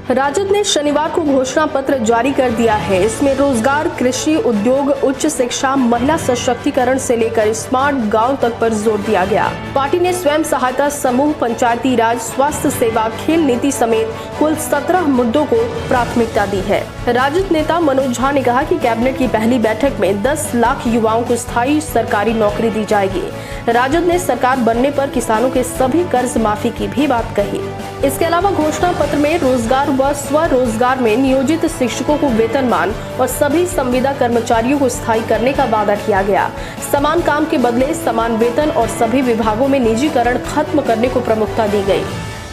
राजद ने शनिवार को घोषणा पत्र जारी कर दिया है। इसमें रोजगार, कृषि, उद्योग, उच्च शिक्षा, महिला सशक्तिकरण से लेकर स्मार्ट गांव तक पर जोर दिया गया। पार्टी ने स्वयं सहायता समूह, पंचायती राज, स्वास्थ्य सेवा, खेल नीति समेत कुल 17 मुद्दों को प्राथमिकता दी है। राजद नेता मनोज झा ने कहा कि कैबिनेट की पहली बैठक में 10 लाख युवाओं को स्थायी सरकारी नौकरी दी जाएगी। राजद ने सरकार बनने पर किसानों के सभी कर्ज माफी की भी बात कही। इसके अलावा घोषणा पत्र में रोजगार व स्वरोजगार में नियोजित शिक्षकों को वेतनमान और सभी संविदा कर्मचारियों को स्थायी करने का वादा किया गया। समान काम के बदले समान वेतन और सभी विभागों में निजीकरण खत्म करने को प्रमुखता दी गई।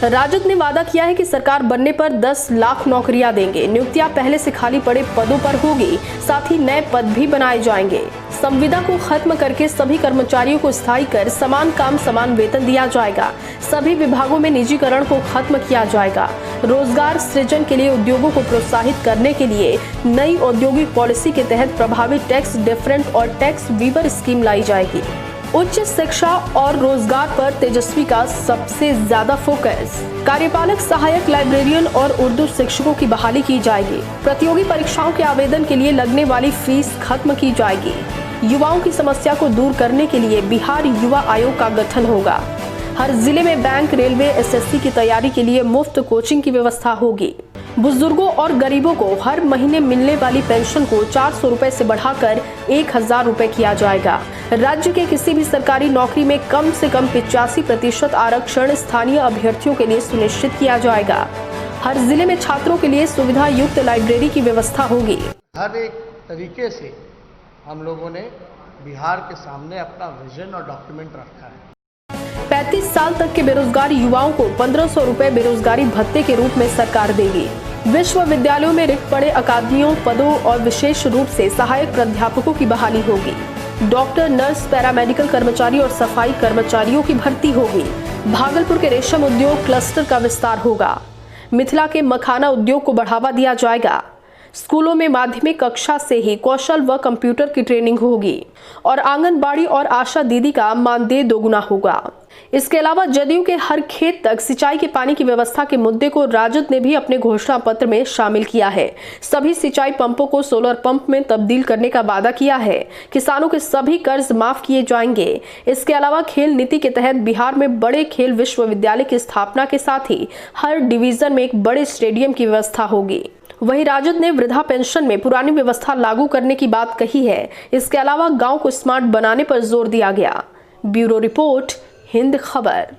राजद ने वादा किया है कि सरकार बनने पर 10 लाख नौकरियां देंगे। नियुक्तियां पहले से खाली पड़े पदों पर होगी, साथ ही नए पद भी बनाए जाएंगे। संविदा को खत्म करके सभी कर्मचारियों को स्थायी कर समान काम समान वेतन दिया जाएगा। सभी विभागों में निजीकरण को खत्म किया जाएगा। रोजगार सृजन के लिए उद्योगों को प्रोत्साहित करने के लिए नई औद्योगिक पॉलिसी के तहत प्रभावी टैक्स डिफरेंट और टैक्स वीवर स्कीम लाई जाएगी। उच्च शिक्षा और रोजगार पर तेजस्वी का सबसे ज्यादा फोकस। कार्यपालक, सहायक लाइब्रेरियन और उर्दू शिक्षकों की बहाली की जाएगी। प्रतियोगी परीक्षाओं के आवेदन के लिए लगने वाली फीस खत्म की जाएगी। युवाओं की समस्या को दूर करने के लिए बिहार युवा आयोग का गठन होगा। हर जिले में बैंक, रेलवे, एसएससी की तैयारी के लिए मुफ्त कोचिंग की व्यवस्था होगी। बुजुर्गों और गरीबों को हर महीने मिलने वाली पेंशन को 400 रुपए से बढ़ाकर 1000 रुपए किया जाएगा। राज्य के किसी भी सरकारी नौकरी में कम से कम 85% आरक्षण स्थानीय अभ्यर्थियों के लिए सुनिश्चित किया जाएगा। हर जिले में छात्रों के लिए सुविधा युक्त लाइब्रेरी की व्यवस्था होगी। हर एक तरीके से हम लोगों ने बिहार के सामने अपना विजन और डॉक्यूमेंट रखा है। 35 साल तक के बेरोजगार युवाओं को 1500 रुपए बेरोजगारी भत्ते के रूप में सरकार देगी। विश्वविद्यालयों में रिक्त पड़े अकादमियों, पदों और विशेष रूप से सहायक प्राध्यापकों की बहाली होगी। डॉक्टर, नर्स, पैरामेडिकल कर्मचारी और सफाई कर्मचारियों की भर्ती होगी। भागलपुर के रेशम उद्योग क्लस्टर का विस्तार होगा। मिथिला के मखाना उद्योग को बढ़ावा दिया जाएगा। स्कूलों में माध्यमिक कक्षा से ही कौशल व कंप्यूटर की ट्रेनिंग होगी और आंगनबाड़ी और आशा दीदी का मानदेय दोगुना होगा। इसके अलावा जदयू के हर खेत तक सिंचाई के पानी की व्यवस्था के मुद्दे को राजद ने भी अपने घोषणा पत्र में शामिल किया है। सभी सिंचाई पंपों को सोलर पंप में तब्दील करने का वादा किया है। किसानों के सभी कर्ज माफ किए जाएंगे। इसके अलावा खेल नीति के तहत बिहार में बड़े खेल विश्वविद्यालय की स्थापना के साथ ही हर डिवीजन में एक बड़े स्टेडियम की व्यवस्था होगी। वहीं राजद ने वृद्धा पेंशन में पुरानी व्यवस्था लागू करने की बात कही है। इसके अलावा गांव को स्मार्ट बनाने पर जोर दिया गया। ब्यूरो रिपोर्ट, हिंद खबर।